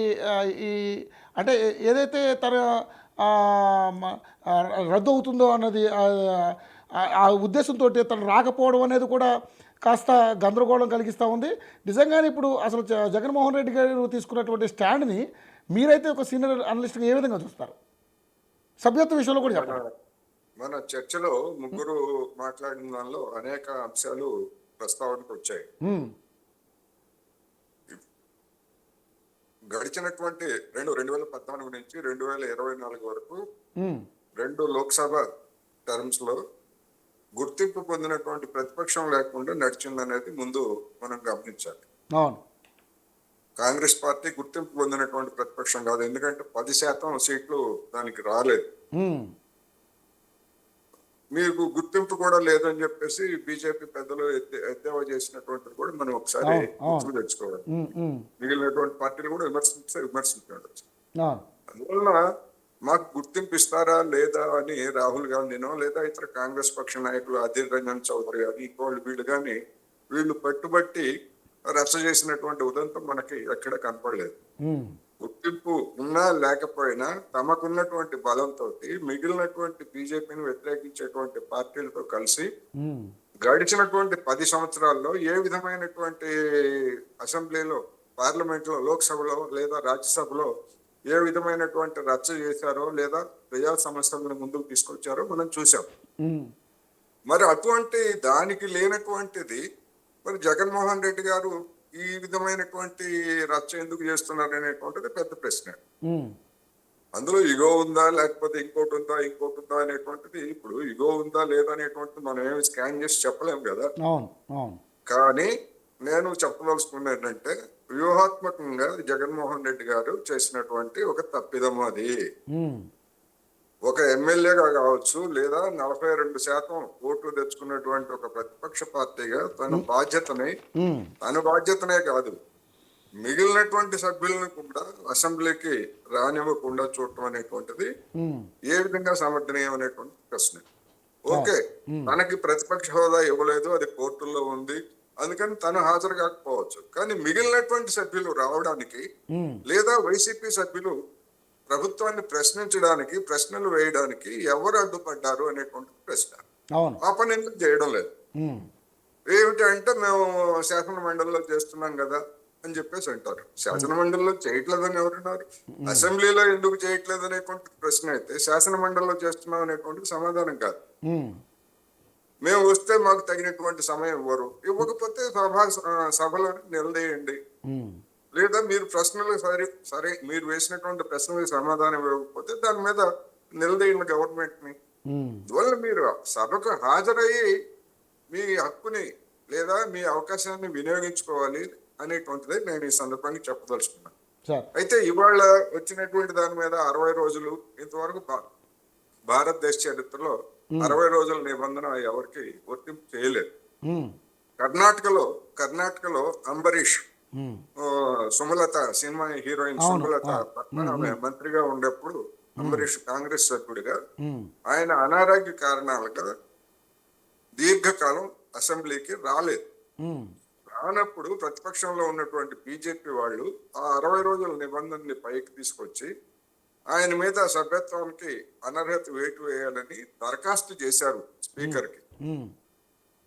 ఈ అంటే ఏదైతే తన రద్దు అవుతుందో అన్నది ఆ ఉద్దేశంతో తను రాకపోవడం అనేది కూడా కాస్త గందరగోళం కలిగిస్తూ ఉంది. నిజంగానే ఇప్పుడు అసలు జగన్మోహన్ రెడ్డి గారు తీసుకున్నటువంటి స్టాండ్ని మీరైతే ఒక సీనియర్ అనలిస్ట్గా ఏ విధంగా చూస్తారు? సభ్యత్వ విషయంలో కూడా మన చెప్పండి. మన చర్చలో ముగ్గురు మాట్లాడిన దానిలో అనేక అంశాలు ప్రస్తావనకు వచ్చాయి. ఉమ్, గడిచినటువంటి 2014 నుంచి 2024 వరకు ఉమ్, 2 లోక్సభ టర్మ్స్ లో గుర్తింపు పొందినటువంటి ప్రతిపక్షం లేకుండా నడిచిందనేది ముందు మనం గమనించాలి. అవును. కాంగ్రెస్ పార్టీ గుర్తింపు పొందినటువంటి ప్రతిపక్షం కాదు, ఎందుకంటే 10% సీట్లు దానికి రాలేదు. ఉమ్, మీకు గుర్తింపు కూడా లేదని చెప్పేసి బీజేపీ పెద్దలు ఎద్దేవా చేసినటువంటిది కూడా మనం ఒకసారి అవును. అవును. గుర్తు తెచ్చుకోవాలి. ఉమ్, ఉమ్, మిగిలినటువంటి పార్టీలు కూడా విమర్శించవచ్చు. అవును. అందువల్ల మాకు గుర్తింపు ఇస్తారా లేదా అని రాహుల్ గాంధీనో లేదా ఇతర కాంగ్రెస్ పక్ష నాయకులు అధీర్ రంజన్ చౌదరి కానీ ఇంకోళ్ళు వీళ్ళు కానీ వీళ్ళు పట్టుబట్టి రచ్చ చేసినటువంటి ఉదంతం మనకి ఎక్కడ కనపడలేదు. ఉమ్, గుర్తింపు ఉన్నా లేకపోయినా తమకున్నటువంటి బలంతో మిగిలినటువంటి బీజేపీని వ్యతిరేకించేటువంటి పార్టీలతో కలిసి ఉమ్, గడిచినటువంటి 10 సంవత్సరాల్లో ఏ విధమైనటువంటి అసెంబ్లీలో, పార్లమెంట్ లో, లోక్సభలో లేదా రాజ్యసభలో ఏ విధమైనటువంటి రచ్చ చేశారో లేదా ప్రజా సమస్యలను ముందుకు తీసుకొచ్చారో మనం చూసాం. ఉమ్, మరి అటువంటి దానికి లేనటువంటిది మరి జగన్మోహన్ రెడ్డి గారు ఈ విధమైనటువంటి రచ్చ ఎందుకు చేస్తున్నారు అనేటువంటిది పెద్ద ప్రశ్న. ఉమ్, అందులో ఇగో ఉందా లేకపోతే ఇంకోటి ఉందా అనేటువంటిది, ఇప్పుడు ఇగో ఉందా లేదా అనేటువంటిది మనం ఏమి స్కాన్ చేసి చెప్పలేము కదా. అవును. అవును. కానీ నేను చెప్పదలుచుకున్న ఏంటంటే వ్యూహాత్మకంగా జగన్మోహన్ రెడ్డి గారు చేసినటువంటి ఒక తప్పిదము అది. ఉమ్, ఒక ఎమ్మెల్యేగా కావచ్చు లేదా 42% ఓట్లు తెచ్చుకున్నటువంటి ఒక ప్రతిపక్ష పార్టీగా ఉమ్, తన బాధ్యతనే కాదు మిగిలినటువంటి సభ్యులను కూడా అసెంబ్లీకి రానివ్వకుండా చూడటం అనేటువంటిది ఉమ్, ఏ విధంగా సమర్థనీయం అనేటువంటి ప్రశ్న. అవును. ఓకే, ఉమ్, తనకి ప్రతిపక్ష హోదా ఇవ్వలేదు, అది కోర్టుల్లో ఉంది, అందుకని తను హాజరు కాకపోవచ్చు. కానీ మిగిలినటువంటి సభ్యులు రావడానికి ఉమ్, లేదా వైసీపీ సభ్యులు ప్రభుత్వాన్ని ప్రశ్నించడానికి, ప్రశ్నలు వేయడానికి ఎవరు అడ్డుపడ్డారు అనేటువంటి ప్రశ్న. అవును. ఆ పని ఎందుకు చేయడం లేదు? ఉమ్, ఏమిటి అంటే మేము శాసన మండలిలో చేస్తున్నాం కదా అని చెప్పేసి అంటారు. శాసన మండలిలో చేయట్లేదని ఎవరున్నారు? అసెంబ్లీలో ఎందుకు చేయట్లేదు అనేటువంటి ప్రశ్న అయితే శాసన మండలిలో చేస్తున్నాం అనేటువంటి సమాధానం కాదు. ఉమ్, మేము వస్తే మాకు తగినటువంటి సమయం ఇవ్వరు, ఇవ్వకపోతే సభలో నిలదీయండి, ఉమ్, లేదా మీరు ప్రశ్నలు సరే మీరు వేసినటువంటి ప్రశ్నలకు సమాధానం ఇవ్వకపోతే దాని మీద నిలదీయండి గవర్నమెంట్ ని. ఉమ్, అందువల్ల మీరు సభకు హాజరయ్యి మీ హక్కుని లేదా మీ అవకాశాన్ని వినియోగించుకోవాలి అనేటువంటిది నేను ఈ సందర్భంగా చెప్పదలుచుకున్నాను. సార్. అయితే ఇవాళ వచ్చినటువంటి దాని మీద 60 రోజులు ఇంతవరకు భారతదేశ చరిత్రలో 60 రోజుల నిబంధన ఎవరికి వర్తింపు చేయలేదు. ఉమ్, కర్ణాటకలో అంబరీష్, ఉమ్, సుమలత సినిమా హీరోయిన్ అవును. సుమలత అవును. పక్కన ఆమె మంత్రిగా ఉండేప్పుడు అంబరీష్ కాంగ్రెస్ సభ్యుడిగా ఉమ్, ఆయన అనారోగ్య కారణాలుగా దీర్ఘకాలం అసెంబ్లీకి రాలేదు. ఉమ్, రానప్పుడు ప్రతిపక్షంలో ఉన్నటువంటి బీజేపీ వాళ్ళు ఆ 60 రోజుల నిబంధనని పైకి తీసుకొచ్చి ఆయన మీద సభ్యత్వానికి అనర్హత వేటు వేయాలని దరఖాస్తు చేశారు స్పీకర్ కి. ఉమ్,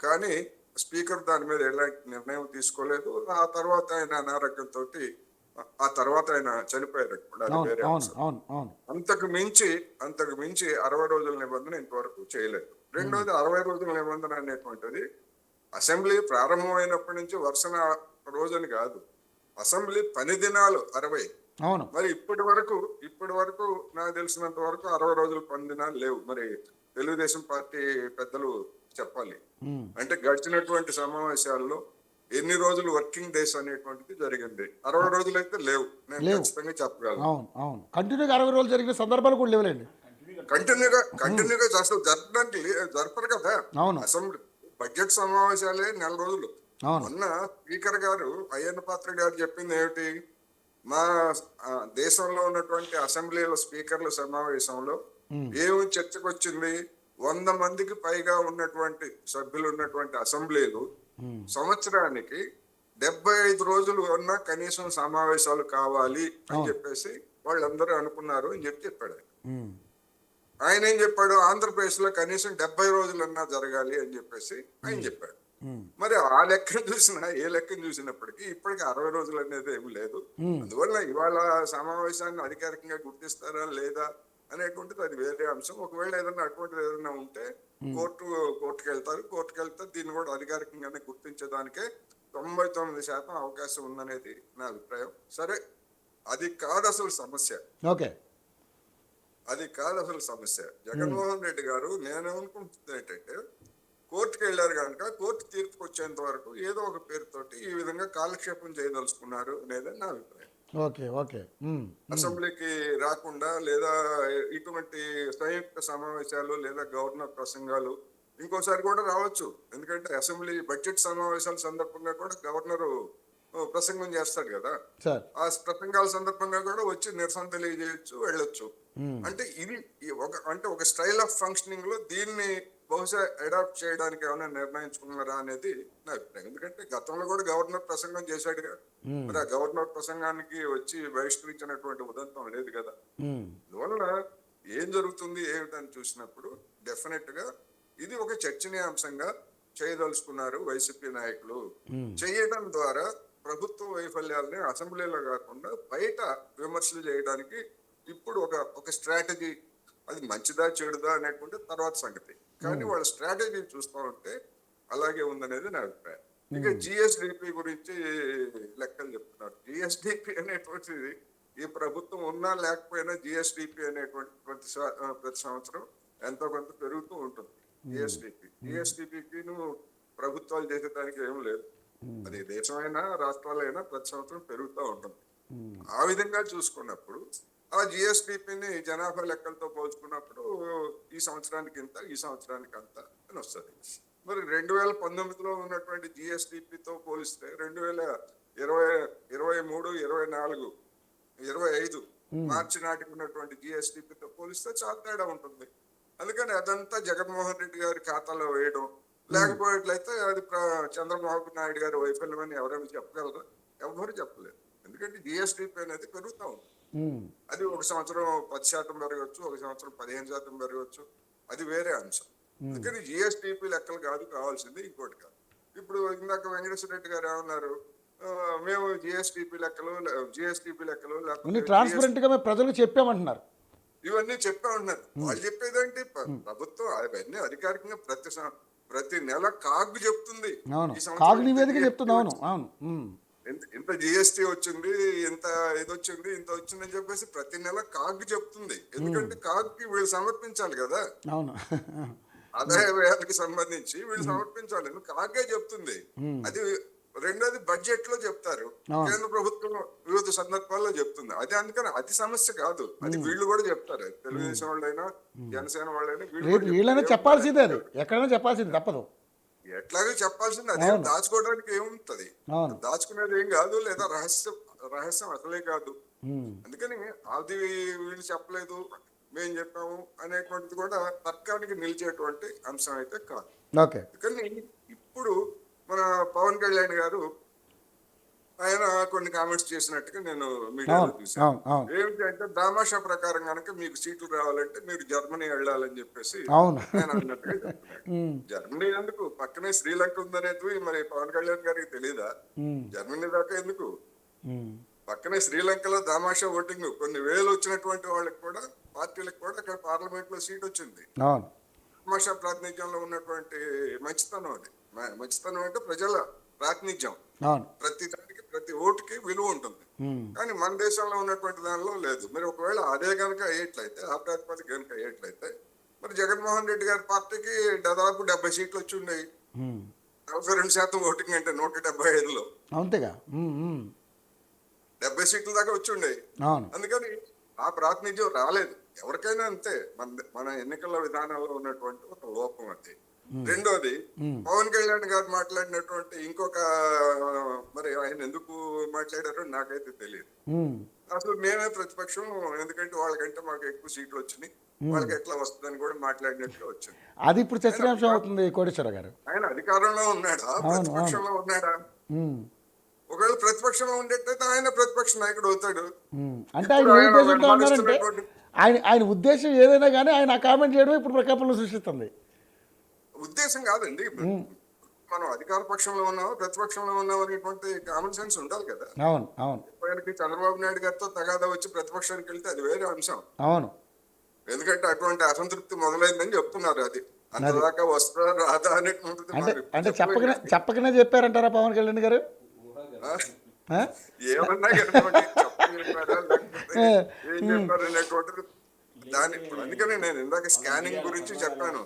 కానీ స్పీకర్ దాని మీద ఎలాంటి నిర్ణయం తీసుకోలేదు. ఆ తర్వాత ఆయన అనారోగ్యంతో ఆ తర్వాత ఆయన చనిపోయారు. అది అవును. వేరే అవును. అంశం. అవును. అవును. అంతకు మించి 60 రోజుల నిబంధన ఇంతవరకు చేయలేదు. రెండోది 60 రోజుల నిబంధన అనేటువంటిది అసెంబ్లీ ప్రారంభమైనప్పటి నుంచి వరుసన రోజుని కాదు, అసెంబ్లీ పని దినాలు 60. అవును. మరి ఇప్పటి వరకు నాకు తెలిసినంత వరకు 60 రోజులు పని దినాలు లేవు. మరి తెలుగుదేశం పార్టీ పెద్దలు చెప్పాలి. ఉమ్, అంటే గడిచినటువంటి సమావేశాల్లో ఎన్ని రోజులు వర్కింగ్ డేస్ అనేటువంటిది జరిగింది? 60 రోజులు అయితే లేవు, నేను లేవు. ఖచ్చితంగా చెప్పగలను. అవును. అవును. కంటిన్యూగా 60 రోజులు జరిగిన సందర్భాలు కూడా లేవులేండి. కంటిన్యూగా అసలు జరపడానికి జరపరు కదా. అవును. అసెంబ్లీ బడ్జెట్ సమావేశాలే 4 రోజులు. అవును. మొన్న స్పీకర్ గారు అయ్యన్న పాత్ర గారు చెప్పింది ఏమిటి? మా దేశంలో ఉన్నటువంటి అసెంబ్లీల స్పీకర్ల సమావేశంలో ఏమి చర్చకు వచ్చింది? 100 మందికి పైగా ఉన్నటువంటి సభ్యులు ఉన్నటువంటి అసెంబ్లీలు సంవత్సరానికి 75 రోజులు ఉన్న కనీసం సమావేశాలు కావాలి అని చెప్పేసి వాళ్ళందరూ అనుకున్నారు అని చెప్పాడు ఆయన. ఉమ్, ఆయన ఏం చెప్పాడు, ఆంధ్రప్రదేశ్ లో కనీసం 70 రోజులన్నా జరగాలి అని చెప్పేసి ఆయన చెప్పాడు. ఉమ్, మరి ఆ లెక్కను చూసినా ఏ లెక్కను చూసినప్పటికీ ఇప్పటికి 60 రోజులు అనేది ఏమి లేదు. అందువల్ల ఇవాళ సమావేశాన్ని అధికారికంగా గుర్తిస్తారా లేదా అనేటువంటిది అది వేరే అంశం. ఒకవేళ ఏదైనా అటువంటిది ఏదైనా ఉంటే కోర్టుకు వెళ్తారు. కోర్టుకు వెళ్తే దీన్ని కూడా అధికారికంగానే గుర్తించడానికే 99% అవకాశం ఉందనేది నా అభిప్రాయం. సరే, అది కాదు అసలు సమస్య. ఓకే. అది కాదు అసలు సమస్య. జగన్మోహన్ రెడ్డి గారు నేనేమనుకుంటుంది ఏంటంటే, కోర్టుకు వెళ్ళారు కనుక కోర్టు తీర్పుకు వచ్చేంత వరకు ఏదో ఒక పేరుతోటి ఈ విధంగా కాలక్షేపం చేయదలుచుకున్నారు అనేది నా అభిప్రాయం. ఓకే. ఓకే. అసెంబ్లీకి రాకుండా లేదా ఇటువంటి సంయుక్త సమావేశాలు లేదా గవర్నర్ ప్రసంగాలు ఇంకోసారి కూడా రావచ్చు. ఎందుకంటే అసెంబ్లీ బడ్జెట్ సమావేశాల సందర్భంగా కూడా గవర్నరు ప్రసంగం చేస్తాడు కదా. సార్. ఆ ప్రసంగాల సందర్భంగా కూడా వచ్చి నిరసన తెలియజేయచ్చు, వెళ్ళొచ్చు. అంటే ఇది ఒక స్టైల్ ఆఫ్ ఫంక్షనింగ్ లో దీన్ని బహుశా అడాప్ట్ చేయడానికి ఏమైనా నిర్ణయించుకున్నారా అనేది నా అభిప్రాయం. ఎందుకంటే గతంలో కూడా గవర్నర్ ప్రసంగం చేశాడుగా. మరి ఆ గవర్నర్ ప్రసంగానికి వచ్చి బహిష్కరించినటువంటి ఉదంతం లేదు కదా. అందువల్ల ఏం జరుగుతుంది ఏమిటని చూసినప్పుడు డెఫినెట్ గా ఇది ఒక చర్చనీయాంశంగా చేయదలుచుకున్నారు వైసీపీ నాయకులు. చేయడం ద్వారా ప్రభుత్వ వైఫల్యాలని అసెంబ్లీలో కాకుండా బయట విమర్శలు చేయడానికి ఇప్పుడు ఒక స్ట్రాటజీ, అది మంచిదా చెడుదా అనేటువంటి తర్వాత సంగతి. కానీ వాళ్ళ స్ట్రాటజీ చూస్తూ ఉంటే అలాగే ఉందనేది నా అభిప్రాయం. ఇక జిఎస్డిపి గురించి లెక్కలు చెప్తున్నారు. జిఎస్డిపి అనేటువంటిది ఈ ప్రభుత్వం ఉన్నా లేకపోయినా జిఎస్డిపి అనేటువంటి ప్రతి సంవత్సరం ఎంతో కొంత పెరుగుతూ ఉంటుంది. జిఎస్డిపికి ప్రభుత్వాలు చేసేదానికి ఏం లేదు. అది దేశమైనా రాష్ట్రాలైనా ప్రతి సంవత్సరం పెరుగుతూ ఉంటుంది. ఆ విధంగా చూసుకున్నప్పుడు ఆ జిఎస్డిపిని జనాభా లెక్కలతో పోల్చుకున్నప్పుడు ఈ సంవత్సరానికి ఇంత, ఈ సంవత్సరానికి అంత అని వస్తుంది. మరి 2019లో ఉన్నటువంటి జిఎస్డిపితో పోలిస్తే 2023, 24, 25 మార్చి నాటికి ఉన్నటువంటి జిఎస్డిపితో పోలిస్తే చాలా తేడా ఉంటుంది. అందుకని అదంతా జగన్మోహన్ రెడ్డి గారి ఖాతాలో వేయడం, లేకపోయేట్లయితే అది చంద్రబాబు నాయుడు గారి వైఫల్యం అని ఎవరైనా చెప్పగలరా? ఎవరు చెప్పలేదు. ఎందుకంటే జిఎస్డిపి అనేది పెరుగుతూ ఉంది. అది ఒక సంవత్సరం 10% పెరగచ్చు, ఒక సంవత్సరం 15% పెరగచ్చు, అది వేరే అంశం. అందుకని జిఎస్డిపి లెక్కలు కాదు కావాల్సింది, ఇంకోటి కాదు. ఇప్పుడు ఇందాక వెంకటేశ్వర రెడ్డి గారు ఏమన్నారు, మేము జిఎస్డిపి లెక్కలు ట్రాన్స్పరెంట్ గా మేము ప్రజలకు చెప్పామంటున్నారు. ఇవన్నీ చెప్పా ఉన్నారు. వాళ్ళు చెప్పేదంటే ప్రభుత్వం అవన్నీ అధికారికంగా ప్రతి నెల కాగ్ చెప్తుంది. నివేదిక చెప్తుంది. ఇంత జిఎస్టీ వచ్చింది, ఇంత ఇది వచ్చింది, ఇంత వచ్చిందని చెప్పేసి ప్రతి నెల కాగ్ చెప్తుంది. ఎందుకంటే కాగ్కి వీళ్ళు సమర్పించాలి కదా, ఆదాయ వ్యయాలకు సంబంధించి వీళ్ళు సమర్పించాలి. కాగే చెప్తుంది. అది రెండోది బడ్జెట్ లో చెప్తారు, కేంద్ర ప్రభుత్వం వివిధ సందర్భాల్లో చెప్తుంది. అది అందుకని అది సమస్య కాదు, అది వీళ్ళు కూడా చెప్తారు. తెలుగుదేశం వాళ్ళైనా జనసేన వాళ్ళైనా వీళ్ళైనా చెప్పాల్సిందే, అది ఎక్కడైనా చెప్పాల్సింది, తప్పదు. ఎట్లాగో చెప్పాల్సింది. అదే దాచుకోవడానికి ఏముంటది, దాచుకునేది ఏం కాదు, లేదా రహస్యం అసలే కాదు. అందుకని అది వీళ్ళు చెప్పలేదు మేము చెప్పాము అనేటువంటిది కూడా తర్కానికి నిలిచేటువంటి అంశం అయితే కాదు. అందుకని ఇప్పుడు మన పవన్ కళ్యాణ్ గారు ఆయన కొన్ని కామెంట్స్ చేసినట్టుగా నేను మీడియాలో చూసాను. ఏమిటంటే దామాషా ప్రకారం కనుక మీకు సీట్లు రావాలంటే మీరు జర్మనీ వెళ్ళాలని చెప్పేసి ఆయన అన్నట్టుగా చెప్తున్నాడు. జర్మనీ ఎందుకు, పక్కనే శ్రీలంక ఉందనేది మరి పవన్ కళ్యాణ్ గారికి తెలియదా? జర్మనీ దాకా ఎందుకు, పక్కనే శ్రీలంకలో దామాషా ఓటింగ్ కొన్ని వేలు వచ్చినటువంటి వాళ్ళకి కూడా, పార్టీలకు కూడా అక్కడ పార్లమెంట్ లో సీట్ వచ్చింది. దామాషా ప్రాతినిధ్యంలో ఉన్నటువంటి మంచితనం అది. మంచితనం అంటే ప్రజల ప్రాతినిధ్యం, ప్రతి దానికి ప్రతి ఓటుకి విలువ ఉంటుంది. కానీ మన దేశంలో ఉన్నటువంటి దానిలో లేదు. మరి ఒకవేళ అదే కనుక అయ్యేట్లయితే, ఆ ప్రాతిపదిక కనుక అయ్యేట్లయితే మరి జగన్మోహన్ రెడ్డి గారి పార్టీకి దాదాపు 70 సీట్లు వచ్చి ఉండేవి. 42% ఓటింగ్ అంటే 175లో అంతేగా 70 సీట్ల దాకా వచ్చి ఉండేవి. అందుకని ఆ ప్రాతినిధ్యం రాలేదు. ఎవరికైనా అంతే, మన ఎన్నికల విధానాల్లో ఉన్నటువంటి ఒక లోపం అది. రెండోది, పవన్ కళ్యాణ్ గారు మాట్లాడినటువంటి ఇంకొక, మరి ఆయన ఎందుకు మాట్లాడారో నాకైతే తెలియదు. అసలు మేమే ప్రతిపక్షం, ఎందుకంటే వాళ్ళకంటే మాకు ఎక్కువ సీట్లు వచ్చినాయి, వాళ్ళకి ఎట్లా వస్తుందని కూడా మాట్లాడినట్లు వచ్చింది. అది ఇప్పుడు చర్చనీయాంశం అవుతుంది. కోటేశ్వర గారు ఆయన అధికారంలో ఉన్నాడా, ప్రతిపక్షంలో ఉన్నాడా? ఒకవేళ ప్రతిపక్షంలో ఉండేటైతే ఆయన ప్రతిపక్ష నాయకుడు అవుతాడు. అంటే ఆయన ఇప్పుడు ఏ ఆయన ఉద్దేశంతో అన్నారంటే వెంబడిస్తున్నటువంటి ఆయన ఉద్దేశం ఏదైనా కానీ ఆయన ఆ కామెంట్ చేయడం ఇప్పుడు ప్రకంపనలు సృష్టిస్తుంది. ఉద్దేశం కాదండి. మనం అధికార పక్షంలో ఉన్నామో ప్రతిపక్షంలో ఉన్నామో అనేటువంటి కామన్ సెన్స్ ఉండాలి కదా. అవును అవును ఆయనకి చంద్రబాబు నాయుడు గారితో తగాదా వచ్చి ప్రతిపక్షానికి వెళ్తే అది వేరే అంశం. అవును ఎందుకంటే అటువంటి అసంతృప్తి మొదలైందని చెప్తున్నారు. అది అంతదాకా వస్తుందా రాదా అనేటువంటిది అంటే మరి అంటే చెప్పలేం. చెప్పకనే చెప్పారంటారా పవన్ కళ్యాణ్ గారు? ఆ? ఆ? ఏమన్నా కనుకోండి, చెప్పారా లేకపోతే ఏం చెప్పారు అనేటువంటిది దాని ఇప్పుడు అందుకనే నేను ఇందాక స్కానింగ్ గురించి చెప్పాను.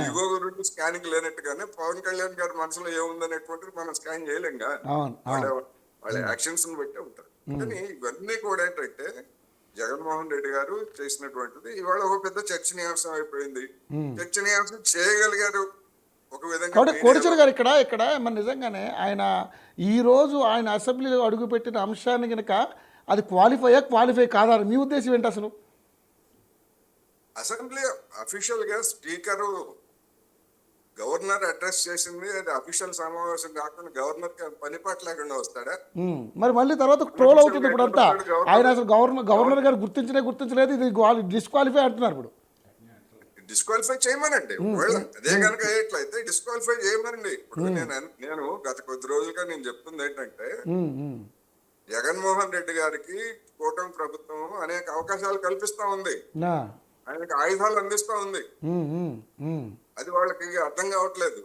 ఇగో గురించి స్కానింగ్ లేనట్టుగానే పవన్ కళ్యాణ్ గారి మనసులో ఏముందనేటువంటిది మనం స్కాన్ చేయలేంగా. అవును వాళ్ళ అవును వాళ్ళ యాక్షన్స్ బట్టే ఉంటారు. కానీ ఇవన్నీ కూడా ఏంటంటే జగన్మోహన్ రెడ్డి గారు చేసినటువంటిది ఇవాళ ఒక పెద్ద చర్చనీయాంశం అయిపోయింది. చర్చనీయాంశం చేయగలిగారు ఒక విధంగా. కోడిచెరు గారు ఇక్కడ మన నిజంగానే ఈరోజు ఆయన అసెంబ్లీలో అడుగుపెట్టిన అంశాన్ని కనుక అది క్వాలిఫై కాదా? మీ ఉద్దేశం ఏంటి అసలు? అసెంబ్లీ అఫీషియల్ గా స్పీకర్ గవర్నర్ అడ్రస్ చేసింది, అది అఫీషియల్ సమావేశం కాకుండా గవర్నర్ పని పాట లేకుండా వస్తాడా? మరి మళ్ళీ తర్వాత ట్రోల్ అవుతుంది ఇప్పుడు అంతా. ఆయన అసలు గవర్నర్ గారు గుర్తించలేదు, ఇది డిస్క్వాలిఫై అంటున్నారు. ఇప్పుడు డిస్క్వాలిఫై చేయమనండి. ఒకవేళ అదే కనుక అయ్యేట్లయితే డిస్క్వాలిఫై చేయమనండి. ఇప్పుడు నేను గత కొద్ది రోజులుగా నేను చెప్తుంది ఏంటంటే జగన్మోహన్ రెడ్డి గారికి కూటమి ప్రభుత్వం అనేక అవకాశాలు కల్పిస్తా ఉంది, ఆయనకు ఆయుధాలు అందిస్తా ఉంది. అది వాళ్ళకి అర్థం కావట్లేదు.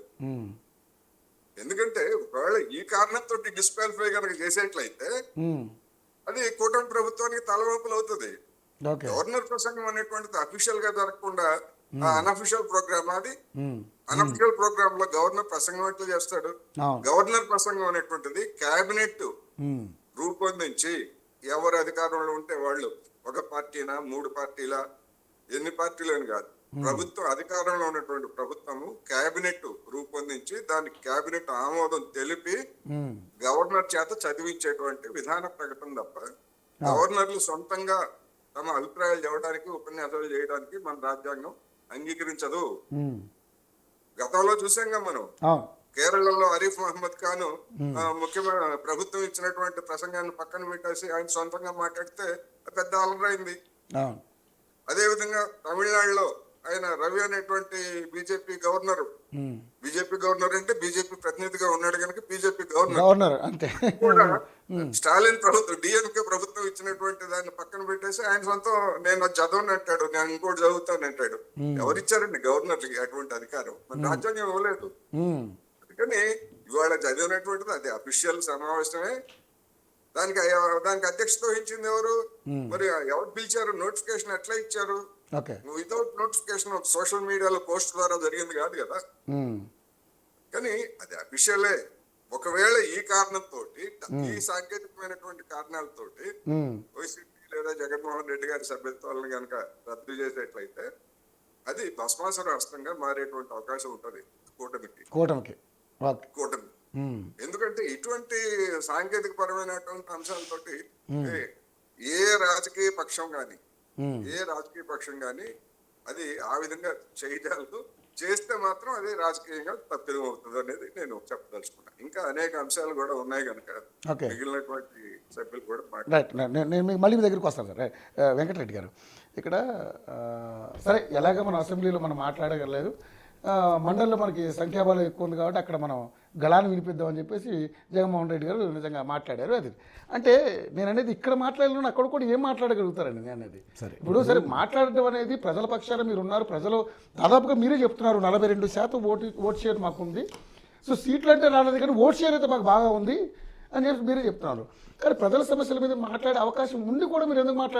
ఎందుకంటే ఒకవేళ ఈ కారణంతో డిస్క్వాలిఫై కనుక చేసేట్లయితే అది కూటమి ప్రభుత్వానికి తలవంపులు అవుతుంది. గవర్నర్ ప్రసంగం అనేటువంటిది అఫీషియల్ గా జరగకుండా అన్అఫీషియల్ ప్రోగ్రామ్, అది అన్అఫీషియల్ ప్రోగ్రామ్ లో గవర్నర్ ప్రసంగం ఎట్లా చేస్తాడు? గవర్నర్ ప్రసంగం అనేటువంటిది కేబినెట్ రూపొందించి ఎవరు అధికారంలో ఉంటే వాళ్ళు, ఒక పార్టీనా 3 పార్టీలా ఎన్ని పార్టీలు అని కాదు, ప్రభుత్వం అధికారంలో ఉన్నటువంటి ప్రభుత్వము కేబినెట్ రూపొందించి దానికి కేబినెట్ ఆమోదం తెలిపి గవర్నర్ చేత చదివించేటువంటి విధాన ప్రకటన తప్ప గవర్నర్లు సొంతంగా తమ అభిప్రాయాలు చెప్పడానికి ఉపన్యాసాలు చేయడానికి మన రాజ్యాంగం అంగీకరించదు. గతంలో చూసాంగా మనం కేరళలో ఆరిఫ్ మహమ్మద్ ఖాన్ ముఖ్యమైన ప్రభుత్వం ఇచ్చినటువంటి ప్రసంగాన్ని పక్కన పెట్టేసి ఆయన సొంతంగా మాట్లాడితే పెద్ద అలరైంది. అదే విధంగా తమిళనాడులో ఆయన రవి అనేటువంటి బీజేపీ గవర్నర్ అంటే బీజేపీ ప్రతినిధిగా ఉన్నాడు కనుక బీజేపీ గవర్నర్ అంతే కూడా స్టాలిన్ ప్రభుత్వం డిఎంకే ప్రభుత్వం ఇచ్చినటువంటి దాన్ని పక్కన పెట్టేసి ఆయన సొంతం నేను అది చదవని అంటాడు, నేను ఇంకోటి చదువుతాను అంటాడు. ఎవరిచ్చారండి గవర్నర్లకి అటువంటి అధికారం? మన రాజ్యాంగం ఇవ్వలేదు. అందుకని ఇవాళ చదివినటువంటిది అది అఫీషియల్ సమావేశమే. దానికి అధ్యక్షత వహించింది ఎవరు? మరి ఎవరు పిలిచారు? నోటిఫికేషన్ ఎట్లా ఇచ్చారు? వితౌట్ నోటిఫికేషన్ ఒక సోషల్ మీడియాలో పోస్ట్ ద్వారా జరిగింది కాదు కదా. కానీ అది అఫీషియలే. ఒకవేళ ఈ కారణంతో, ఈ సాంకేతికమైనటువంటి కారణాలతోటి వైసీపీ లేదా జగన్మోహన్ రెడ్డి గారి సభ్యత్వాలను కనుక రద్దు చేసేట్లయితే అది భస్మాసుర హస్తంగా మారేటువంటి అవకాశం ఉంటది కూటమికి. ఎందుకంటే ఇటువంటి సాంకేతిక పరమైనటువంటి అంశాలతోటి ఏ రాజకీయ పక్షం గాని అది ఆ విధంగా చేయగలదు. చేస్తే మాత్రం అది రాజకీయంగా తప్పిదం అవుతుంది అనేది నేను చెప్పదలుచుకున్నాను. ఇంకా అనేక అంశాలు కూడా ఉన్నాయి కనుక మిగిలినటువంటి సభ్యులు కూడా నేను మళ్ళీ మీ దగ్గరికి వస్తాను సార్. వెంకటరెడ్డి గారు, ఇక్కడ సరే ఎలాగ మన అసెంబ్లీలో మనం మాట్లాడగలేదు, మండలిలో మనకి సంఖ్యాబలం ఎక్కువ ఉంది కాబట్టి అక్కడ మనం గళాన్ని వినిపిద్దామని చెప్పేసి జగన్మోహన్ రెడ్డి గారు నిజంగా మాట్లాడారు. అది అంటే నేను అనేది ఇక్కడ మాట్లాడలేను, అక్కడ కూడా ఏం మాట్లాడగలుగుతారండి నేను అనేది. ఇప్పుడు సరే మాట్లాడటం అనేది ప్రజల పక్షాన మీరు ఉన్నారు, ప్రజలు దాదాపుగా మీరే చెప్తున్నారు 42% ఓట్ షేర్ మాకుంది. సో సీట్లు అంటే రాలేదు కానీ ఓట్ షేర్ అయితే మాకు బాగా ఉంది అని చెప్పి మీరే చెప్తున్నారు. కానీ ప్రజల సమస్యల మీద మాట్లాడే అవకాశం ఉండి కూడా మీరు ఎందుకు మాట్లాడలేదు?